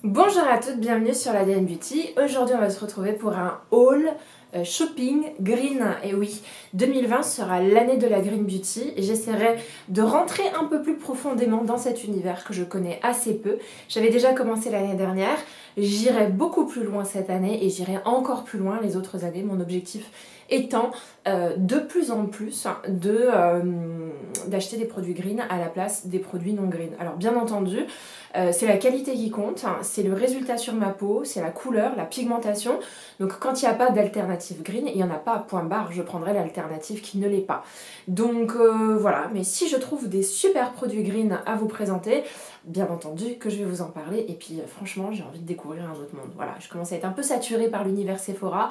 Bonjour à toutes, bienvenue sur la DN Beauty. Aujourd'hui on va se retrouver pour un haul shopping green. Et oui, 2020 sera l'année de la green beauty et j'essaierai de rentrer un peu plus profondément dans cet univers que je connais assez peu. J'avais déjà commencé l'année dernière, j'irai beaucoup plus loin cette année et j'irai encore plus loin les autres années. Mon objectif étant de plus en plus d'acheter des produits green à la place des produits non green. Alors bien entendu, c'est la qualité qui compte, c'est le résultat sur ma peau, c'est la couleur, la pigmentation. Donc quand il n'y a pas d'alternative green, il n'y en a pas, point barre, je prendrai l'alternative qui ne l'est pas. Donc voilà, mais si je trouve des super produits green à vous présenter, bien entendu que je vais vous en parler. Et puis franchement, j'ai envie de découvrir un autre monde. Voilà, je commence à être un peu saturée par l'univers Sephora,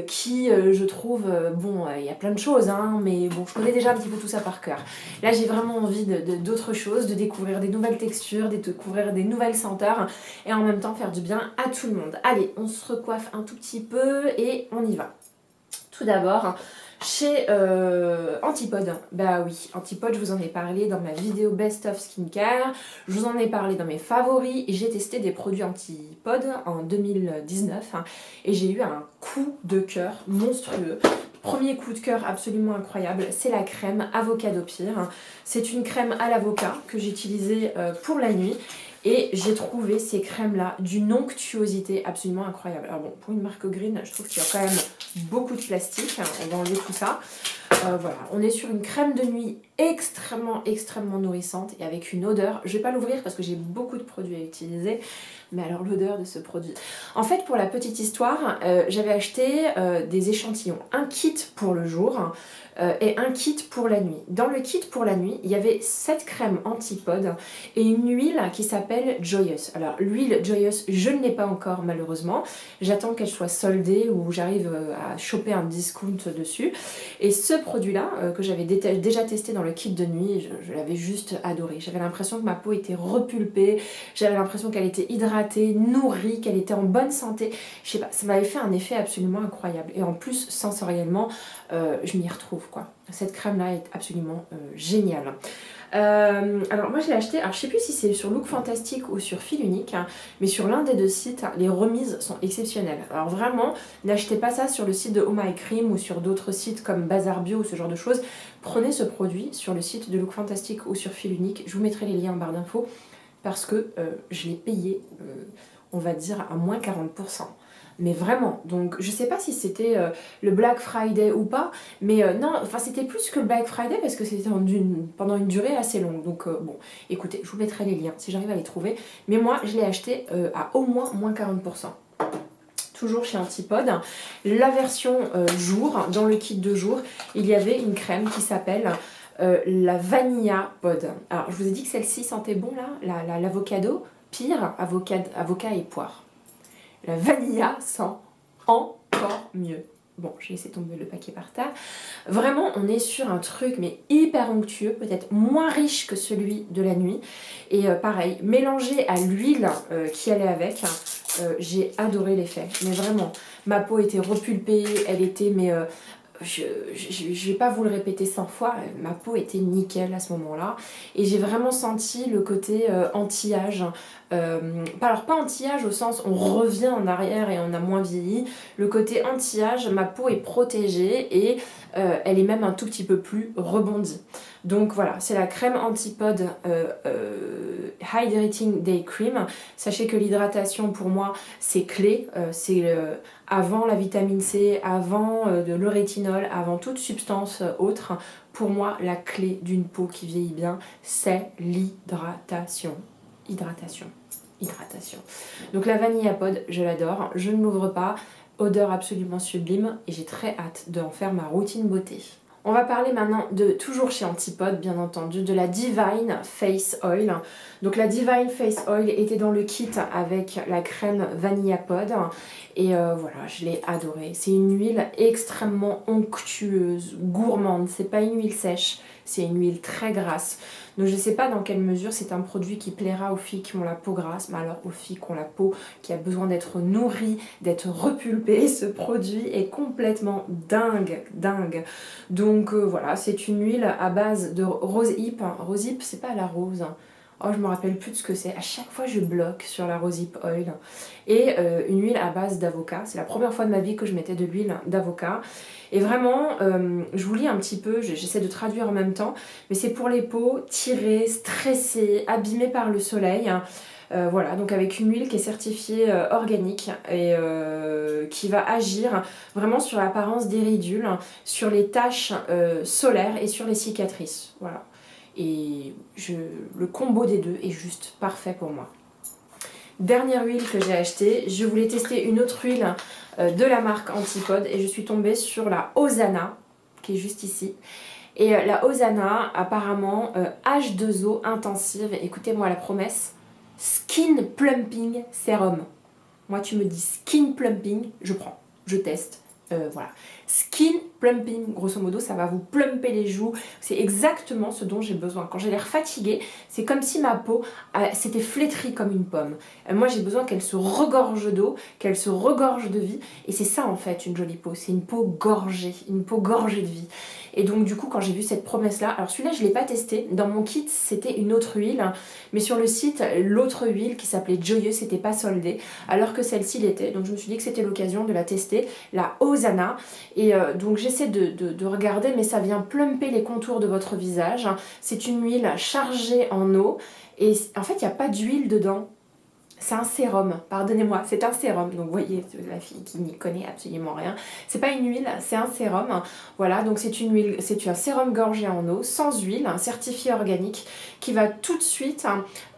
qui je trouve, bon, il y a plein de choses, hein, mais bon, je connais déjà un petit peu tout ça par cœur. Là, j'ai vraiment envie d'autres choses, de découvrir des nouvelles textures, de découvrir des nouvelles senteurs, et en même temps faire du bien à tout le monde. Allez, on se recoiffe un tout petit peu et on y va. Tout d'abord, chez Antipode, bah oui, Antipode, je vous en ai parlé dans ma vidéo Best of Skincare, je vous en ai parlé dans mes favoris, et j'ai testé des produits Antipode en 2019, hein, et j'ai eu un coup de cœur monstrueux. Premier coup de cœur absolument incroyable, c'est la crème Avocado Pire. C'est une crème à l'avocat que j'ai utilisée pour la nuit. Et j'ai trouvé ces crèmes-là d'une onctuosité absolument incroyable. Alors bon, pour une marque green, je trouve qu'il y a quand même beaucoup de plastique. On va enlever tout ça. Voilà, on est sur une crème de nuit extrêmement nourrissante et avec une odeur. Je vais pas l'ouvrir parce que j'ai beaucoup de produits à utiliser. Mais alors l'odeur de ce produit. En fait, pour la petite histoire, j'avais acheté des échantillons. Un kit pour le jour et un kit pour la nuit. Dans le kit pour la nuit, il y avait 7 crèmes Antipode et une huile qui s'appelle Joyous. Alors l'huile Joyous, je ne l'ai pas encore malheureusement. J'attends qu'elle soit soldée ou j'arrive à choper un discount dessus. Et ce produit-là, que j'avais déjà testé dans le kit de nuit, je l'avais juste adoré. J'avais l'impression que ma peau était repulpée, j'avais l'impression qu'elle était hydratée, nourrie, qu'elle était en bonne santé. Je sais pas, ça m'avait fait un effet absolument incroyable. Et en plus, sensoriellement, je m'y retrouve quoi. Cette crème-là est absolument géniale. Alors moi je l'ai acheté, alors je sais plus si c'est sur Look Fantastic ou sur Fil Unique, hein, mais sur l'un des deux sites, les remises sont exceptionnelles. Alors vraiment, n'achetez pas ça sur le site de Oh My Cream ou sur d'autres sites comme Bazar Bio ou ce genre de choses. Prenez ce produit sur le site de Look Fantastic ou sur Fil Unique, je vous mettrai les liens en barre d'infos parce que je l'ai payé, on va dire, à moins 40%. Mais vraiment, donc je sais pas si c'était le Black Friday ou pas, mais non, enfin c'était plus que le Black Friday parce que c'était pendant une durée assez longue. Donc bon, écoutez, je vous mettrai les liens si j'arrive à les trouver. Mais moi, je l'ai acheté à au moins 40%. Toujours chez Antipode. La version jour, dans le kit de jour, il y avait une crème qui s'appelle la Vanilla Pod. Alors je vous ai dit que celle-ci sentait bon là, l'avocado, pire, avocat et poire. La vanilla sent encore mieux. Bon, j'ai laissé tomber le paquet par terre. Vraiment, on est sur un truc, mais hyper onctueux, peut-être moins riche que celui de la nuit. Et pareil, mélangé à l'huile qui allait avec, j'ai adoré l'effet. Mais vraiment, ma peau était repulpée, elle était, mais je vais pas vous le répéter 100 fois, ma peau était nickel à ce moment-là et j'ai vraiment senti le côté anti-âge. Alors pas anti-âge au sens on revient en arrière et on a moins vieilli, le côté anti-âge, ma peau est protégée et elle est même un tout petit peu plus rebondie. Donc voilà, c'est la crème Antipode Hydrating Day Cream. Sachez que l'hydratation pour moi c'est clé, c'est avant la vitamine C, avant de l'euréthinol, avant toute substance autre. Pour moi, la clé d'une peau qui vieillit bien, c'est l'hydratation. Hydratation. Donc la Vanilla Pod, je l'adore, je ne l'ouvre pas, odeur absolument sublime et j'ai très hâte d'en faire ma routine beauté. On va parler maintenant de, toujours chez Antipode bien entendu, de la Divine Face Oil. Donc la Divine Face Oil était dans le kit avec la crème Vanilla Pod et voilà, je l'ai adorée. C'est une huile extrêmement onctueuse, gourmande, c'est pas une huile sèche, c'est une huile très grasse. Donc je ne sais pas dans quelle mesure c'est un produit qui plaira aux filles qui ont la peau grasse, mais alors aux filles qui ont la peau qui a besoin d'être nourrie, d'être repulpée, ce produit est complètement dingue. Donc voilà, c'est une huile à base de rose hip. Rose hip, c'est pas la rose. Oh, je me rappelle plus de ce que c'est. À chaque fois, je bloque sur la Rosehip Oil. Et une huile à base d'avocat. C'est la première fois de ma vie que je mettais de l'huile d'avocat. Et vraiment, je vous lis un petit peu, j'essaie de traduire en même temps. Mais c'est pour les peaux tirées, stressées, abîmées par le soleil. Voilà, donc avec une huile qui est certifiée organique et qui va agir vraiment sur l'apparence des ridules, sur les taches solaires et sur les cicatrices. Voilà. Et le combo des deux est juste parfait pour moi. Dernière huile que j'ai achetée, je voulais tester une autre huile de la marque Antipode et je suis tombée sur la Hosanna qui est juste ici. Et la Hosanna, apparemment, H2O intensive, écoutez-moi la promesse, Skin Plumping Serum. Moi tu me dis Skin Plumping, je prends, je teste. Voilà. Skin plumping, grosso modo, ça va vous plumper les joues. C'est exactement ce dont j'ai besoin. Quand j'ai l'air fatiguée, c'est comme si ma peau s'était flétrie comme une pomme. Moi, j'ai besoin qu'elle se regorge d'eau, qu'elle se regorge de vie. Et c'est ça, en fait, une jolie peau. C'est une peau gorgée de vie. Et donc, du coup, quand j'ai vu cette promesse-là, alors celui-là, je ne l'ai pas testé. Dans mon kit, c'était une autre huile. Mais sur le site, l'autre huile qui s'appelait Joyeux, c'était pas soldée. Alors que celle-ci l'était. Donc, je me suis dit que c'était l'occasion de la tester. La Hosanna. Et donc j'essaie de regarder, mais ça vient plumper les contours de votre visage. C'est une huile chargée en eau et en fait il n'y a pas d'huile dedans. C'est un sérum, pardonnez-moi, c'est un sérum. Donc vous voyez, la fille qui n'y connaît absolument rien. C'est pas une huile, c'est un sérum. Voilà, donc c'est une huile, c'est un sérum gorgé en eau, sans huile, certifié organique, qui va tout de suite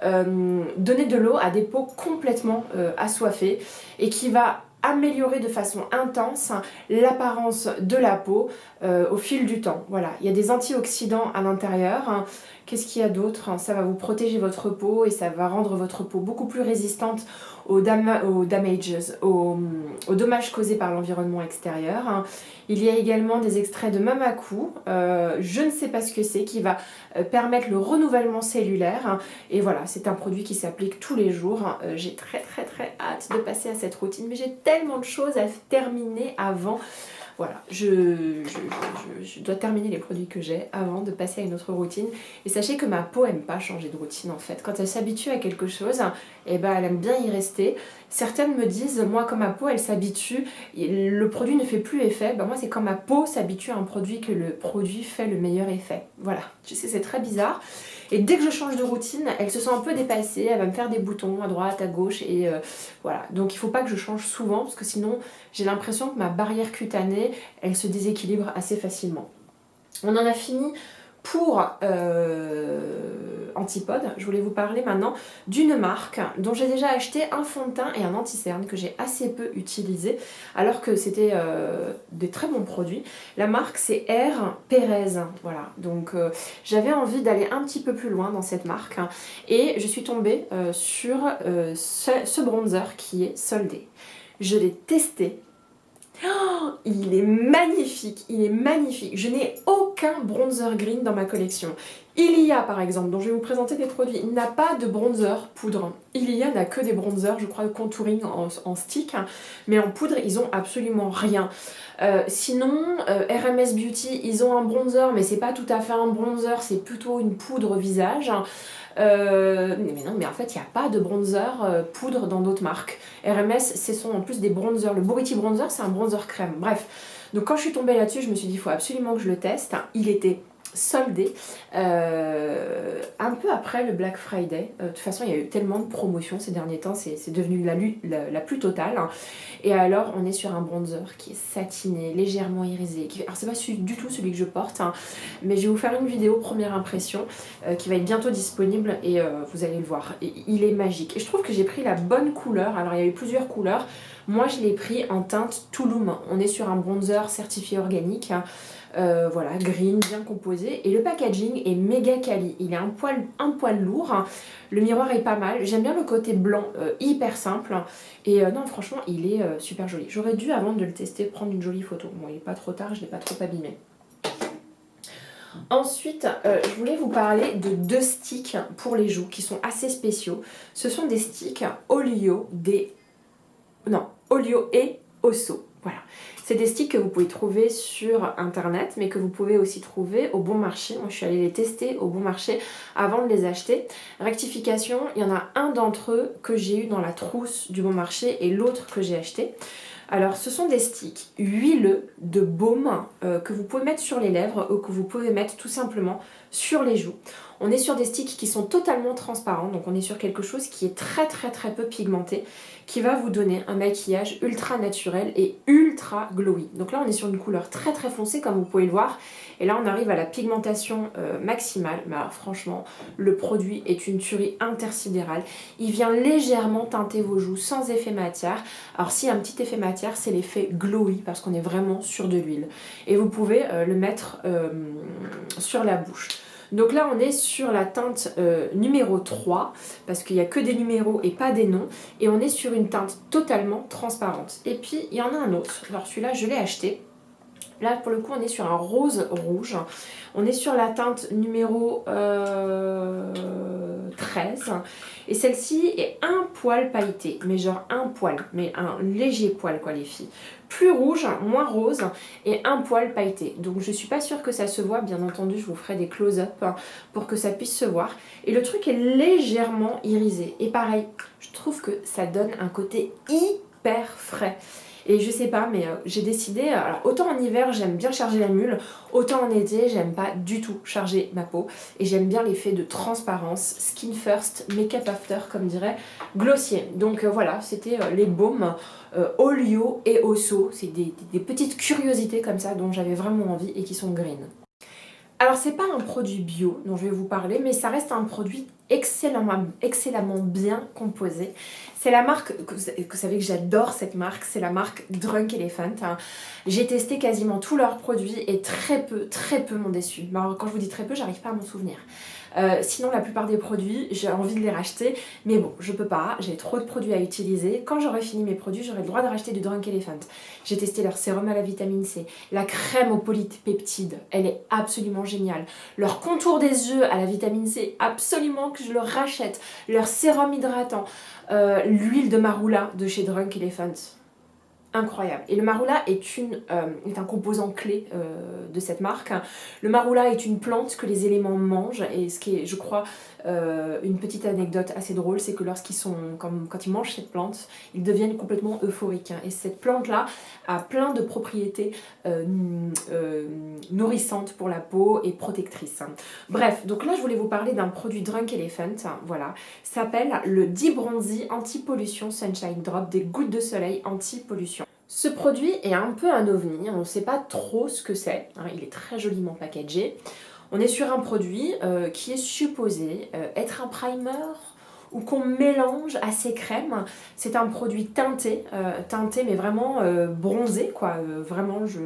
donner de l'eau à des peaux complètement assoiffées et qui va améliorer de façon intense l'apparence de la peau au fil du temps. Voilà, il y a des antioxydants à l'intérieur. Qu'est-ce qu'il y a d'autre? Ça va vous protéger votre peau et ça va rendre votre peau beaucoup plus résistante aux dommages causés par l'environnement extérieur. Il y a également des extraits de mamakou, je ne sais pas ce que c'est, qui va permettre le renouvellement cellulaire. Et voilà, c'est un produit qui s'applique tous les jours. J'ai très hâte de passer à cette routine, mais j'ai tellement de choses à terminer avant. Voilà, je dois terminer les produits que j'ai avant de passer à une autre routine. Et sachez que ma peau aime pas changer de routine en fait. Quand elle s'habitue à quelque chose, eh ben, elle aime bien y rester. Certaines me disent, moi quand ma peau elle s'habitue, le produit ne fait plus effet. Ben, moi c'est quand ma peau s'habitue à un produit que le produit fait le meilleur effet. Voilà, je sais c'est très bizarre. Et dès que je change de routine, elle se sent un peu dépassée, elle va me faire des boutons à droite, à gauche et voilà. Donc il ne faut pas que je change souvent parce que sinon j'ai l'impression que ma barrière cutanée, elle se déséquilibre assez facilement. On en a fini pour Antipode. Je voulais vous parler maintenant d'une marque dont j'ai déjà acheté un fond de teint et un anti-cerne que j'ai assez peu utilisé alors que c'était des très bons produits. La marque c'est R. Perez. Voilà, donc j'avais envie d'aller un petit peu plus loin dans cette marque et je suis tombée sur ce bronzer qui est soldé. Je l'ai testé. Oh, il est magnifique, il est magnifique. Je n'ai aucun bronzer green dans ma collection. Il y a par exemple, dont je vais vous présenter des produits, il n'a pas de bronzer poudre. Il y a n'a que des bronzers, je crois, de contouring en stick, mais en poudre, ils ont absolument rien. Sinon, RMS Beauty, ils ont un bronzer, mais c'est pas tout à fait un bronzer, c'est plutôt une poudre visage. Mais non, mais en fait, il n'y a pas de bronzer poudre dans d'autres marques. RMS, ce sont en plus des bronzers. Le Buriti Bronzer, c'est un bronzer crème. Bref, donc quand je suis tombée là-dessus, je me suis dit, il faut absolument que je le teste. Il était soldé un peu après le Black Friday. De toute façon, il y a eu tellement de promotions ces derniers temps, c'est devenu la plus totale. Et alors, on est sur un bronzer qui est satiné, légèrement irisé. Alors, c'est pas du tout celui que je porte, mais je vais vous faire une vidéo première impression qui va être bientôt disponible et vous allez le voir. Et il est magique. Et je trouve que j'ai pris la bonne couleur. Alors, il y a eu plusieurs couleurs. Moi, je l'ai pris en teinte Tulum. On est sur un bronzer certifié organique. Voilà, green, bien composé. Et le packaging est méga quali. Il est un poil lourd. Le miroir est pas mal. J'aime bien le côté blanc, hyper simple. Et non, franchement, il est super joli. J'aurais dû, avant de le tester, prendre une jolie photo. Bon, il est pas trop tard, je l'ai pas trop abîmé. Ensuite, je voulais vous parler de 2 sticks pour les joues qui sont assez spéciaux. Ce sont des sticks Olio et Osso. Voilà, c'est des sticks que vous pouvez trouver sur internet, mais que vous pouvez aussi trouver au bon marché. Moi, je suis allée les tester au bon marché avant de les acheter. Rectification, il y en a un d'entre eux que j'ai eu dans la trousse du bon marché et l'autre que j'ai acheté. Alors, ce sont des sticks huileux de baume que vous pouvez mettre sur les lèvres ou que vous pouvez mettre tout simplement sur les joues. On est sur des sticks qui sont totalement transparents, donc on est sur quelque chose qui est très peu pigmenté, qui va vous donner un maquillage ultra naturel et ultra glowy. Donc là, on est sur une couleur très foncée, comme vous pouvez le voir. Et là, on arrive à la pigmentation maximale. Mais alors, franchement, le produit est une tuerie intersidérale. Il vient légèrement teinter vos joues sans effet matière. Alors, s'il y a un petit effet matière, c'est l'effet glowy, parce qu'on est vraiment sur de l'huile. Et vous pouvez le mettre sur la bouche. Donc là, on est sur la teinte numéro 3, parce qu'il n'y a que des numéros et pas des noms. Et on est sur une teinte totalement transparente. Et puis, il y en a un autre. Alors celui-là, je l'ai acheté. Là, pour le coup, on est sur un rose rouge. On est sur la teinte numéro 13. Et celle-ci est un poil pailleté. Mais genre un poil. Mais un léger poil, quoi, les filles. Plus rouge, moins rose et un poil pailleté. Donc, je suis pas sûre que ça se voit. Bien entendu, je vous ferai des close-up pour que ça puisse se voir. Et le truc est légèrement irisé. Et pareil, je trouve que ça donne un côté hyper frais. Et je sais pas, mais j'ai décidé, alors autant en hiver j'aime bien charger la mule, autant en été j'aime pas du tout charger ma peau. Et j'aime bien l'effet de transparence, skin first, make-up after comme dirait Glossier. Donc voilà, c'était les baumes Olio et Osso. C'est des petites curiosités comme ça dont j'avais vraiment envie et qui sont green. Alors c'est pas un produit bio dont je vais vous parler, mais ça reste un produit excellemment bien composé. C'est la marque, vous savez que j'adore cette marque, c'est la marque Drunk Elephant. J'ai testé quasiment tous leurs produits et très peu m'ont déçu. Alors, quand je vous dis très peu, j'arrive pas à m'en souvenir. Sinon la plupart des produits, j'ai envie de les racheter, mais bon, je peux pas, j'ai trop de produits à utiliser. Quand j'aurai fini mes produits, j'aurai le droit de racheter du Drunk Elephant. J'ai testé leur sérum à la vitamine C, la crème aux polypeptides, elle est absolument géniale. Leur contour des yeux à la vitamine C, absolument que je le rachète. Leur sérum hydratant, l'huile de marula de chez Drunk Elephant. Incroyable. Et le marula est un composant clé de cette marque. Le marula est une plante que les éléments mangent et ce qui est, je crois, une petite anecdote assez drôle, c'est que quand ils mangent cette plante, ils deviennent complètement euphoriques. Et cette plante-là a plein de propriétés nourrissantes pour la peau et protectrices. Bref, donc là je voulais vous parler d'un produit Drunk Elephant, voilà, ça s'appelle le D-Bronzy Anti-Pollution Sunshine Drop, des gouttes de soleil anti-pollution. Ce produit est un peu un ovni, on ne sait pas trop ce que c'est, hein, il est très joliment packagé. On est sur un produit qui est supposé être un primer ou qu'on mélange à ces crèmes. C'est un produit teinté mais vraiment bronzé, quoi. Vraiment, je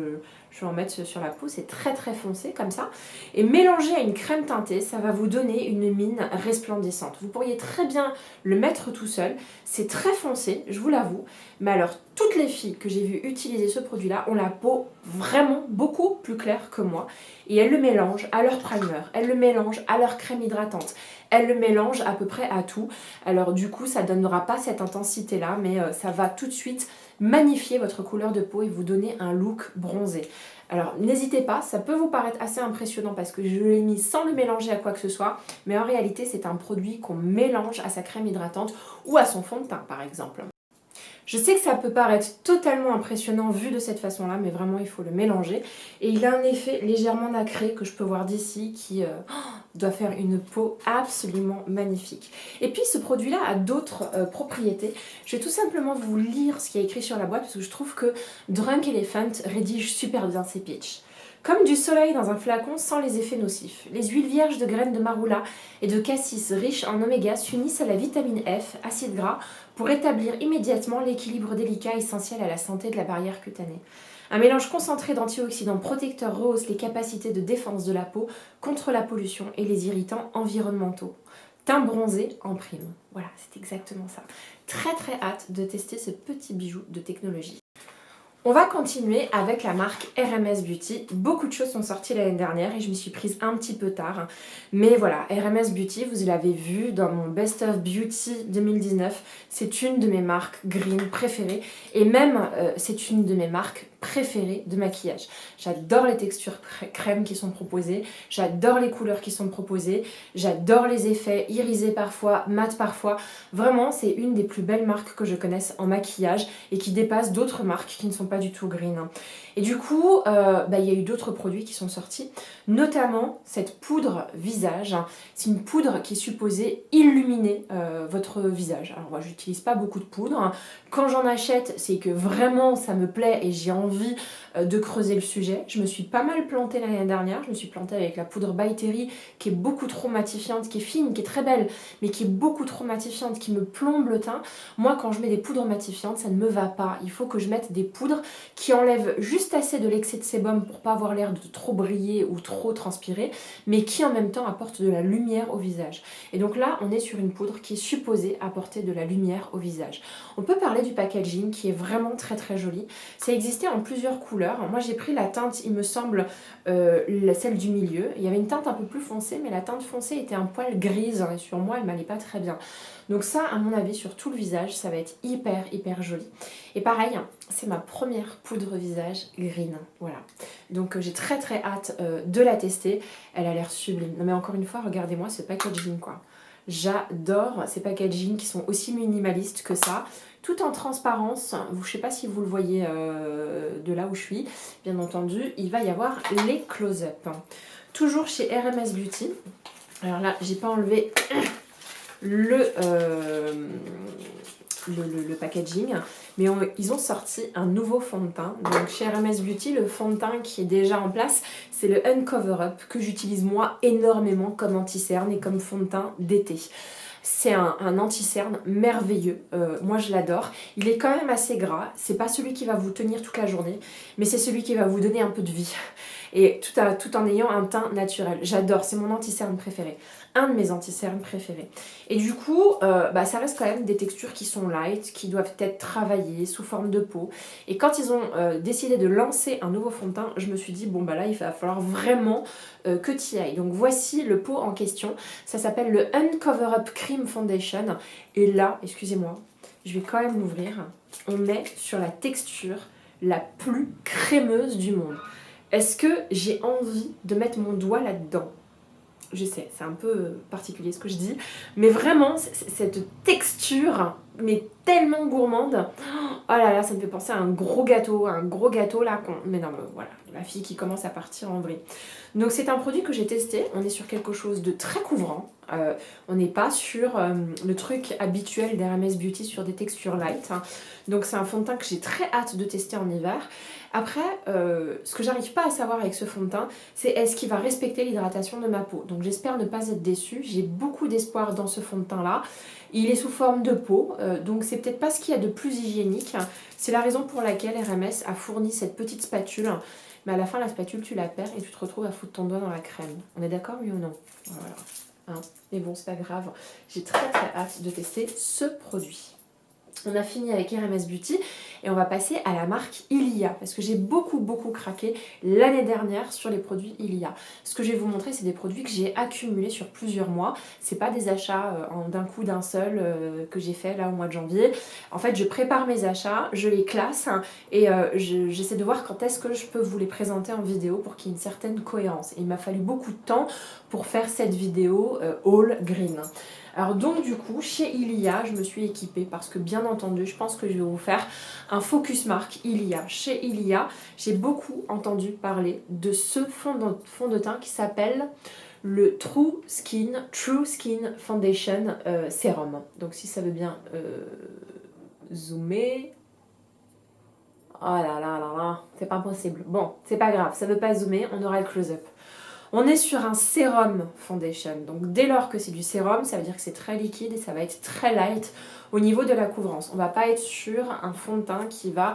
vais en mettre sur la peau, c'est très foncé comme ça. Et mélangé à une crème teintée, ça va vous donner une mine resplendissante. Vous pourriez très bien le mettre tout seul, c'est très foncé, je vous l'avoue. Mais alors, toutes les filles que j'ai vues utiliser ce produit-là ont la peau vraiment beaucoup plus claire que moi. Et elles le mélangent à leur primer, elles le mélangent à leur crème hydratante, elles le mélangent à peu près à tout. Alors du coup, ça ne donnera pas cette intensité-là, mais ça va tout de suite magnifier votre couleur de peau et vous donner un look bronzé. Alors n'hésitez pas, ça peut vous paraître assez impressionnant parce que je l'ai mis sans le mélanger à quoi que ce soit, mais en réalité c'est un produit qu'on mélange à sa crème hydratante ou à son fond de teint par exemple. Je sais que ça peut paraître totalement impressionnant vu de cette façon-là, mais vraiment il faut le mélanger. Et il a un effet légèrement nacré que je peux voir d'ici qui doit faire une peau absolument magnifique. Et puis ce produit-là a d'autres propriétés. Je vais tout simplement vous lire ce qui est écrit sur la boîte parce que je trouve que Drunk Elephant rédige super bien ses pitchs. Comme du soleil dans un flacon sans les effets nocifs, les huiles vierges de graines de marula et de cassis riches en oméga s'unissent à la vitamine F, acide gras, pour rétablir immédiatement l'équilibre délicat essentiel à la santé de la barrière cutanée. Un mélange concentré d'antioxydants protecteurs rehausse les capacités de défense de la peau contre la pollution et les irritants environnementaux. Teint bronzé en prime. Voilà, c'est exactement ça. Très hâte de tester ce petit bijou de technologie. On va continuer avec la marque RMS Beauty. Beaucoup de choses sont sorties l'année dernière et je m'y suis prise un petit peu tard. Mais voilà, RMS Beauty, vous l'avez vu dans mon Best of Beauty 2019, c'est une de mes marques green préférées. Et même, c'est une de mes marques préférées de maquillage. J'adore les textures crème qui sont proposées, j'adore les couleurs qui sont proposées, j'adore les effets irisés parfois, mat parfois. Vraiment, c'est une des plus belles marques que je connaisse en maquillage et qui dépasse d'autres marques qui ne sont pas du tout green. Et du coup, il y a eu d'autres produits qui sont sortis, notamment cette poudre visage. C'est une poudre qui est supposée illuminer votre visage. Alors moi, j'utilise pas beaucoup de poudre. Quand j'en achète, c'est que vraiment ça me plaît et j'ai envie de creuser le sujet. Je me suis pas mal plantée l'année dernière. Je me suis plantée avec la poudre By Terry qui est beaucoup trop matifiante, qui est fine, qui est très belle, mais qui est beaucoup trop matifiante, qui me plombe le teint. Moi, quand je mets des poudres matifiantes, ça ne me va pas. Il faut que je mette des poudres qui enlèvent juste assez de l'excès de sébum pour pas avoir l'air de trop briller ou trop transpirer, mais qui en même temps apportent de la lumière au visage. Et donc là, on est sur une poudre qui est supposée apporter de la lumière au visage. On peut parler du packaging qui est vraiment très très joli. Ça existait en plusieurs couleurs. Moi, j'ai pris la teinte, il me semble, celle du milieu. Il y avait une teinte un peu plus foncée, mais la teinte foncée était un poil grise et sur moi, elle m'allait pas très bien. Donc ça, à mon avis, sur tout le visage, ça va être hyper hyper joli. Et pareil, c'est ma première poudre visage green. Voilà. Donc j'ai très très hâte de la tester. Elle a l'air sublime. Non mais encore une fois, regardez-moi ce packaging quoi. J'adore ces packaging qui sont aussi minimalistes que ça. Tout en transparence. Je ne sais pas si vous le voyez de là où je suis. Bien entendu, il va y avoir les close-up. Toujours chez RMS Beauty. Alors là, j'ai pas enlevé le packaging, mais ils ont sorti un nouveau fond de teint. Donc chez RMS Beauty, le fond de teint qui est déjà en place, c'est le Uncover Up que j'utilise moi énormément comme anti-cerne et comme fond de teint d'été. C'est un anti-cerne merveilleux, moi je l'adore. Il est quand même assez gras, c'est pas celui qui va vous tenir toute la journée, mais c'est celui qui va vous donner un peu de vie. Et tout en ayant un teint naturel. J'adore, c'est mon anti-cerne préféré. Un de mes anti-cernes préférés. Et du coup, ça reste quand même des textures qui sont light, qui doivent être travaillées sous forme de peau. Et quand ils ont décidé de lancer un nouveau fond de teint, je me suis dit, bon bah là, il va falloir vraiment que tu y ailles. Donc voici le pot en question. Ça s'appelle le Uncover Up Cream Foundation. Et là, excusez-moi, je vais quand même l'ouvrir. On est sur la texture la plus crémeuse du monde. Est-ce que j'ai envie de mettre mon doigt là-dedans ? Je sais, c'est un peu particulier ce que je dis, mais vraiment, cette texture, mais tellement gourmande, oh là là, ça me fait penser à un gros gâteau là, mais non, mais voilà, la fille qui commence à partir en vrille. Donc c'est un produit que j'ai testé, on est sur quelque chose de très couvrant, on n'est pas sur le truc habituel d'RMS Beauty sur des textures light, hein. Donc c'est un fond de teint que j'ai très hâte de tester en hiver. Après, ce que j'arrive pas à savoir avec ce fond de teint, c'est est-ce qu'il va respecter l'hydratation de ma peau. Donc j'espère ne pas être déçue, j'ai beaucoup d'espoir dans ce fond de teint là. Il est sous forme de peau, donc c'est peut-être pas ce qu'il y a de plus hygiénique. C'est la raison pour laquelle RMS a fourni cette petite spatule. Mais à la fin, la spatule, tu la perds et tu te retrouves à foutre ton doigt dans la crème. On est d'accord, oui ou non? Voilà. Hein, mais bon, c'est pas grave. J'ai très très hâte de tester ce produit. On a fini avec RMS Beauty et on va passer à la marque Ilia parce que j'ai beaucoup craqué l'année dernière sur les produits Ilia. Ce que je vais vous montrer, c'est des produits que j'ai accumulés sur plusieurs mois. C'est pas des achats d'un coup d'un seul que j'ai fait là au mois de janvier. En fait, je prépare mes achats, je les classe et j'essaie de voir quand est-ce que je peux vous les présenter en vidéo pour qu'il y ait une certaine cohérence. Et il m'a fallu beaucoup de temps pour faire cette vidéo all green. Alors donc du coup, chez Ilia, je me suis équipée parce que bien entendu, je pense que je vais vous faire un focus marque Ilia. Chez Ilia, j'ai beaucoup entendu parler de ce fond de teint qui s'appelle le True Skin Foundation Serum. Donc si ça veut bien zoomer... Oh là là là là, c'est pas possible. Bon, c'est pas grave, ça veut pas zoomer, on aura le close-up. On est sur un sérum foundation, donc dès lors que c'est du sérum, ça veut dire que c'est très liquide et ça va être très light au niveau de la couvrance. On va pas être sur un fond de teint qui va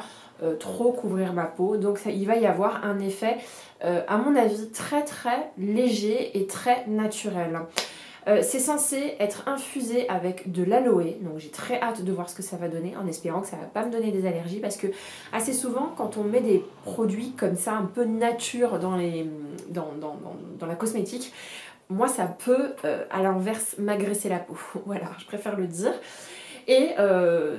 trop couvrir ma peau, donc il va y avoir un effet, à mon avis, très très léger et très naturel. C'est censé être infusé avec de l'aloe, donc j'ai très hâte de voir ce que ça va donner, en espérant que ça va pas me donner des allergies, parce que assez souvent, quand on met des produits comme ça, un peu nature dans la cosmétique, moi ça peut, à l'inverse, m'agresser la peau. Voilà, je préfère le dire. Et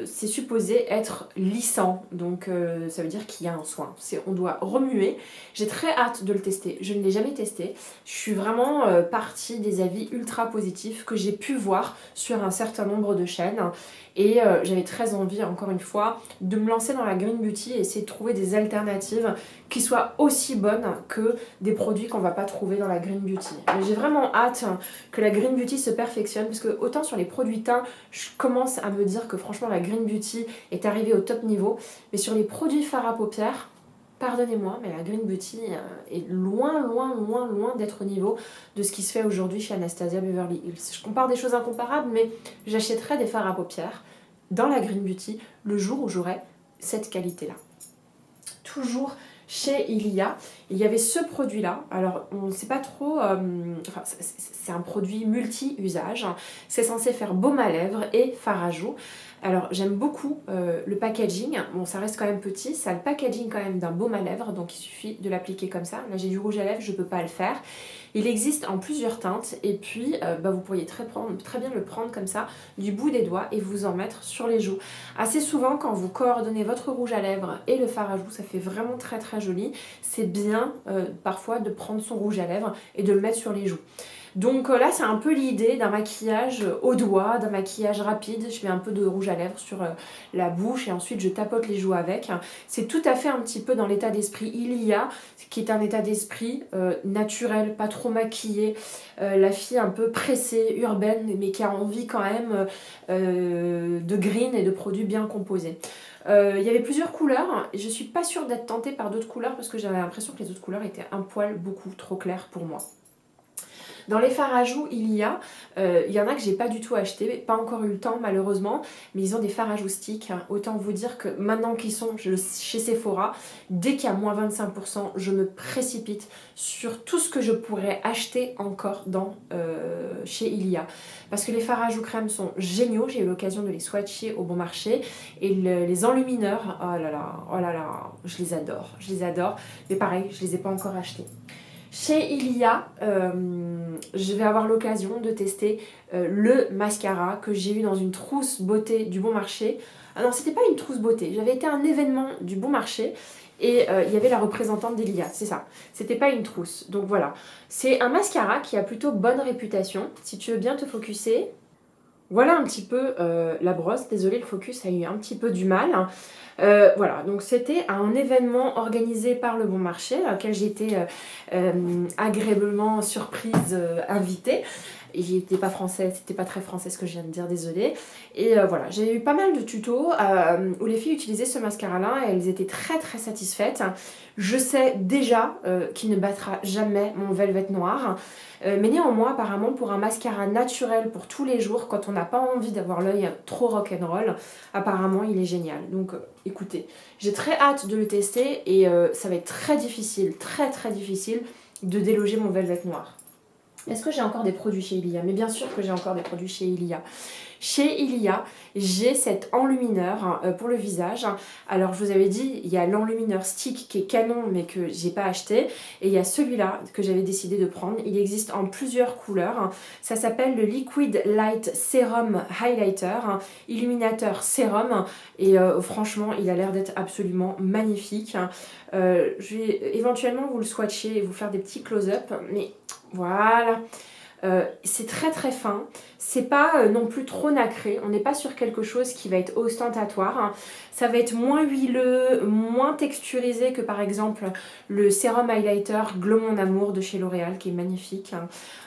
c'est supposé être lissant, donc ça veut dire qu'il y a un soin. On doit remuer. J'ai très hâte de le tester. Je ne l'ai jamais testé. Je suis vraiment partie des avis ultra positifs que j'ai pu voir sur un certain nombre de chaînes. Et j'avais très envie, encore une fois, de me lancer dans la green beauty et essayer de trouver des alternatives qui soient aussi bonnes que des produits qu'on ne va pas trouver dans la green beauty. Mais j'ai vraiment hâte que la green beauty se perfectionne, parce que autant sur les produits teint, je commence à me dire que franchement la green beauty est arrivée au top niveau, mais sur les produits fards à paupières, pardonnez-moi, mais la green beauty est loin, loin, loin, loin d'être au niveau de ce qui se fait aujourd'hui chez Anastasia Beverly Hills. Je compare des choses incomparables, mais j'achèterai des fards à paupières dans la green beauty le jour où j'aurai cette qualité-là. Toujours chez Ilia, il y avait ce produit-là. Alors, on ne sait pas trop... enfin, c'est un produit multi-usage. C'est censé faire baume à lèvres et fard à joues. Alors, j'aime beaucoup le packaging. Bon, ça reste quand même petit. Ça a le packaging quand même d'un baume à lèvres. Donc, il suffit de l'appliquer comme ça. Là, j'ai du rouge à lèvres, je ne peux pas le faire. Il existe en plusieurs teintes. Et puis, vous pourriez très bien le prendre comme ça, du bout des doigts, et vous en mettre sur les joues. Assez souvent, quand vous coordonnez votre rouge à lèvres et le fard à joues, ça fait vraiment très très joli. C'est bien parfois de prendre son rouge à lèvres et de le mettre sur les joues. Donc là, c'est un peu l'idée d'un maquillage au doigt, d'un maquillage rapide. Je mets un peu de rouge à lèvres sur la bouche et ensuite je tapote les joues avec. C'est tout à fait un petit peu dans l'état d'esprit Ilia, qui est un état d'esprit naturel, pas trop maquillé. La fille un peu pressée, urbaine, mais qui a envie quand même de green et de produits bien composés. Il y avait plusieurs couleurs. Je suis pas sûre d'être tentée par d'autres couleurs parce que j'avais l'impression que les autres couleurs étaient un poil beaucoup trop claires pour moi. Dans les fards à joues, il y en a que j'ai pas du tout acheté, pas encore eu le temps malheureusement, mais ils ont des fards à joues stick. Autant vous dire que maintenant qu'ils sont chez Sephora, dès qu'il y a moins 25%, je me précipite sur tout ce que je pourrais acheter encore chez Ilia. Parce que les fards à joues crème sont géniaux, j'ai eu l'occasion de les swatcher au bon marché. Et les enlumineurs, oh là là, je les adore. Mais pareil, je les ai pas encore achetés. Chez Ilia, je vais avoir l'occasion de tester le mascara que j'ai eu dans une trousse beauté du Bon Marché. Ah non, c'était pas une trousse beauté, j'avais été à un événement du Bon Marché et il y avait la représentante d'Ilia, c'est ça. C'était pas une trousse, donc voilà. C'est un mascara qui a plutôt bonne réputation. Si tu veux bien te focuser, voilà un petit peu la brosse. Désolée, le focus a eu un petit peu du mal. Voilà, donc c'était un événement organisé par le Bon Marché, auquel j'ai été agréablement surprise, invitée. Et j'étais pas français, c'était pas très français ce que je viens de dire, désolée. Et voilà, j'ai eu pas mal de tutos où les filles utilisaient ce mascara-là et elles étaient très très satisfaites. Je sais déjà qu'il ne battra jamais mon Velvet Noir. Mais néanmoins, apparemment, pour un mascara naturel pour tous les jours, quand on n'a pas envie d'avoir l'œil trop rock'n'roll, apparemment, il est génial. Donc, écoutez, j'ai très hâte de le tester et ça va être très difficile de déloger mon Velvet Noir. Est-ce que j'ai encore des produits chez Ilia? Mais bien sûr que j'ai encore des produits chez Ilia. Chez Ilia, j'ai cet enlumineur pour le visage. Alors je vous avais dit, il y a l'enlumineur stick qui est canon mais que j'ai pas acheté. Et il y a celui-là que j'avais décidé de prendre. Il existe en plusieurs couleurs. Ça s'appelle le Liquid Light Serum Highlighter, illuminateur sérum. Et franchement, il a l'air d'être absolument magnifique. Je vais éventuellement vous le swatcher et vous faire des petits close-up. Mais voilà. C'est très très fin, c'est pas non plus trop nacré, on n'est pas sur quelque chose qui va être ostentatoire, ça va être moins huileux, moins texturisé que par exemple le sérum highlighter Glow Mon Amour de chez L'Oréal qui est magnifique.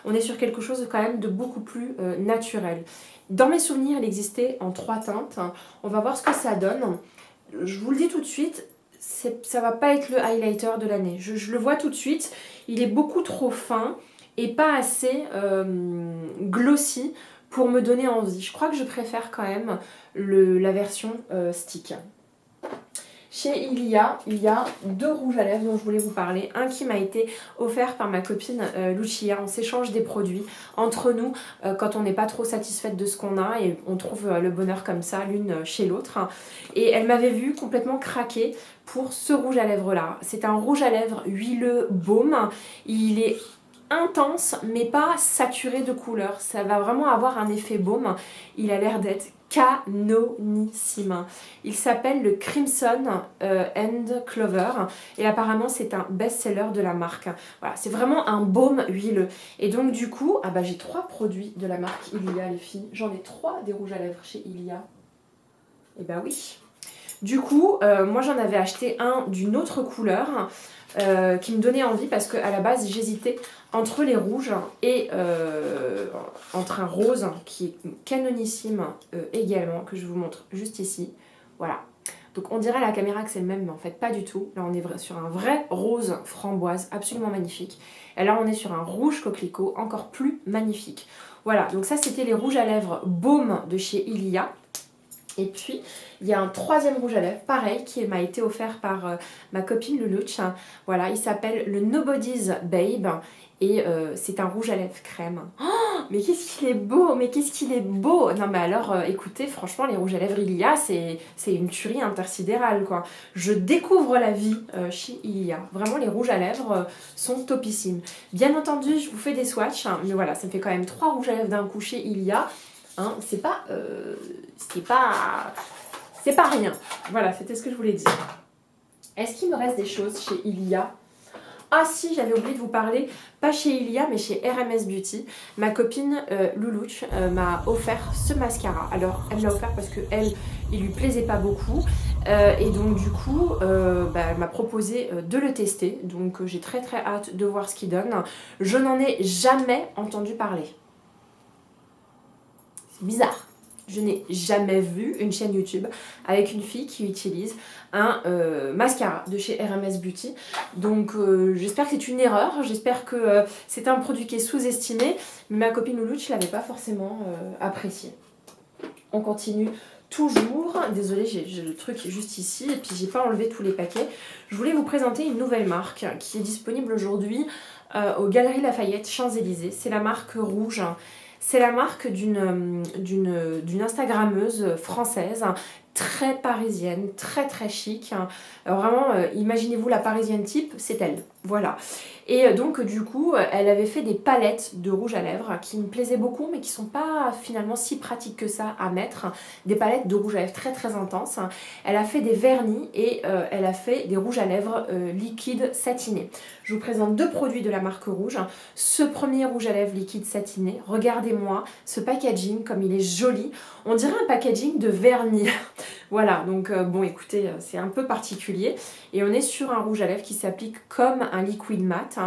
On est sur quelque chose quand même de beaucoup plus naturel. Dans mes souvenirs, il existait en 3 teintes, on va voir ce que ça donne. Je vous le dis tout de suite, ça va pas être le highlighter de l'année, je le vois tout de suite, il est beaucoup trop fin et pas assez glossy pour me donner envie. Je crois que je préfère quand même la version stick. Chez Ilia, il y a 2 rouges à lèvres dont je voulais vous parler. Un qui m'a été offert par ma copine Lucia. On s'échange des produits entre nous quand on n'est pas trop satisfaite de ce qu'on a et on trouve le bonheur comme ça l'une chez l'autre. Et elle m'avait vu complètement craquer pour ce rouge à lèvres là. C'est un rouge à lèvres huileux baume. Il est intense mais pas saturé de couleur. Ça va vraiment avoir un effet baume. Il a l'air d'être canonissime. Il s'appelle le Crimson and Clover et apparemment c'est un best-seller de la marque. Voilà, c'est vraiment un baume huileux. Et donc du coup, j'ai 3 produits de la marque Ilia les filles. J'en ai 3 des rouges à lèvres chez Ilia. Et oui. Du coup, moi j'en avais acheté un d'une autre couleur qui me donnait envie parce qu'à la base j'hésitais entre les rouges et entre un rose qui est canonissime également, que je vous montre juste ici. Voilà. Donc on dirait à la caméra que c'est le même, mais en fait pas du tout. Là on est sur un vrai rose framboise, absolument magnifique. Et là on est sur un rouge coquelicot, encore plus magnifique. Voilà, donc ça c'était les rouges à lèvres baume de chez Ilia. Et puis, il y a un 3e rouge à lèvres, pareil, qui m'a été offert par ma copine Luluch. Voilà, il s'appelle le Nobody's Babe. Et c'est un rouge à lèvres crème. Oh, mais qu'est-ce qu'il est beau! Mais qu'est-ce qu'il est beau! Non mais alors, écoutez, franchement, les rouges à lèvres Ilia, c'est une tuerie intersidérale, quoi. Je découvre la vie chez Ilia. Vraiment, les rouges à lèvres sont topissimes. Bien entendu, je vous fais des swatchs, hein, mais voilà, ça me fait quand même 3 rouges à lèvres d'un coup chez Ilia. Hein, c'est pas rien. Voilà, c'était ce que je voulais dire. Est-ce qu'il me reste des choses chez Ilia? Ah si, j'avais oublié de vous parler, pas chez Ilia, mais chez RMS Beauty. Ma copine Luluch m'a offert ce mascara. Alors, elle me l'a offert parce que il lui plaisait pas beaucoup. Et donc du coup, elle m'a proposé de le tester. Donc j'ai très très hâte de voir ce qu'il donne. Je n'en ai jamais entendu parler. C'est bizarre. Je n'ai jamais vu une chaîne YouTube avec une fille qui utilise un mascara de chez RMS Beauty. Donc j'espère que c'est une erreur, j'espère que c'est un produit qui est sous-estimé, mais ma copine Luluch ne l'avait pas forcément apprécié. On continue toujours. Désolée, j'ai le truc juste ici et puis j'ai pas enlevé tous les paquets. Je voulais vous présenter une nouvelle marque qui est disponible aujourd'hui aux Galeries Lafayette Champs-Élysées. C'est la marque Rouge. C'est la marque d'une Instagrammeuse française, très parisienne, très très chic. Vraiment, imaginez-vous la parisienne type, c'est elle. Voilà. Et donc du coup, elle avait fait des palettes de rouge à lèvres qui me plaisaient beaucoup, mais qui sont pas finalement si pratiques que ça à mettre. Des palettes de rouge à lèvres très très intenses. Elle a fait des vernis et elle a fait des rouges à lèvres liquides satinés. Je vous présente 2 produits de la marque Rouge. Ce premier rouge à lèvres liquide satiné, regardez-moi ce packaging comme il est joli. On dirait un packaging de vernis. Voilà, donc bon écoutez, c'est un peu particulier. Et on est sur un rouge à lèvres qui s'applique comme un liquide mat.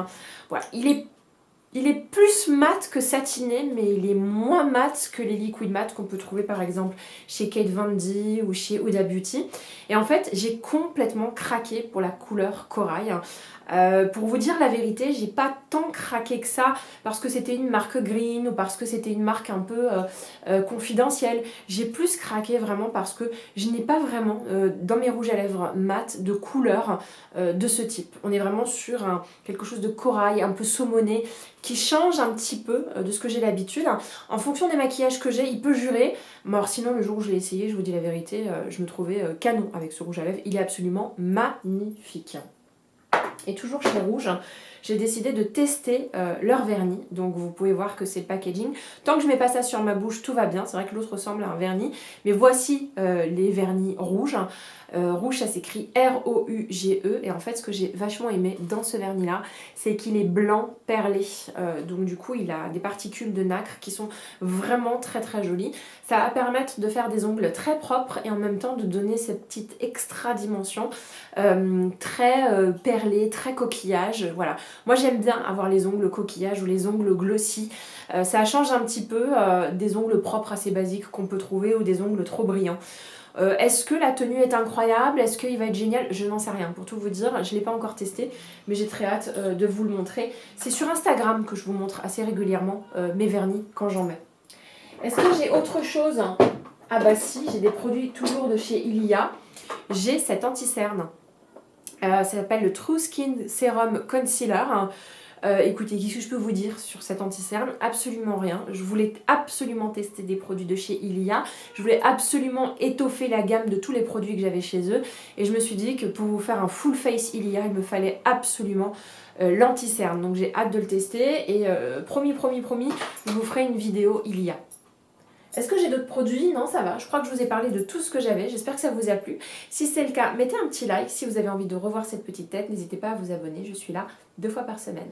Voilà, il est plus mat que satiné, mais il est moins mat que les liquid mat qu'on peut trouver par exemple chez Kate Von D ou chez Huda Beauty. Et en fait, j'ai complètement craqué pour la couleur corail. Pour vous dire la vérité, j'ai pas tant craqué que ça parce que c'était une marque green ou parce que c'était une marque un peu confidentielle. J'ai plus craqué vraiment parce que je n'ai pas vraiment dans mes rouges à lèvres mat de couleur de ce type. On est vraiment sur quelque chose de corail, un peu saumoné, qui change un petit peu de ce que j'ai d'habitude. En fonction des maquillages que j'ai, il peut jurer. Mais alors sinon, le jour où je l'ai essayé, je vous dis la vérité, je me trouvais canon avec ce rouge à lèvres. Il est absolument magnifique. Et toujours chez Rouge, j'ai décidé de tester leur vernis. Donc vous pouvez voir que c'est le packaging. Tant que je ne mets pas ça sur ma bouche, tout va bien. C'est vrai que l'autre ressemble à un vernis. Mais voici les vernis rouges. Rouge, ça s'écrit R-O-U-G-E. Et en fait, ce que j'ai vachement aimé dans ce vernis-là, c'est qu'il est blanc perlé. Donc du coup, il a des particules de nacre qui sont vraiment très très jolies. Ça va permettre de faire des ongles très propres et en même temps de donner cette petite extra dimension très perlée, très coquillage. Voilà. Moi, j'aime bien avoir les ongles coquillage ou les ongles glossy. Ça change un petit peu des ongles propres assez basiques qu'on peut trouver ou des ongles trop brillants. Est-ce que la tenue est incroyable? Est-ce qu'il va être génial? Je n'en sais rien, pour tout vous dire. Je ne l'ai pas encore testé, mais j'ai très hâte de vous le montrer. C'est sur Instagram que je vous montre assez régulièrement mes vernis quand j'en mets. Est-ce que j'ai autre chose? Ah bah si, j'ai des produits toujours de chez Ilia. j'ai cet anti-cerne. Ça s'appelle le True Skin Serum Concealer. Écoutez, qu'est-ce que je peux vous dire sur cet anti-cerne? Absolument rien. Je voulais absolument tester des produits de chez Ilia. Je voulais absolument étoffer la gamme de tous les produits que j'avais chez eux. Et je me suis dit que pour vous faire un full face Ilia, il me fallait absolument l'anti-cerne. Donc j'ai hâte de le tester. Et promis, je vous ferai une vidéo Ilia. Est-ce que j'ai d'autres produits? Non, ça va. Je crois que je vous ai parlé de tout ce que j'avais. J'espère que ça vous a plu. Si c'est le cas, mettez un petit like. Si vous avez envie de revoir cette petite tête, n'hésitez pas à vous abonner. Je suis là 2 fois par semaine.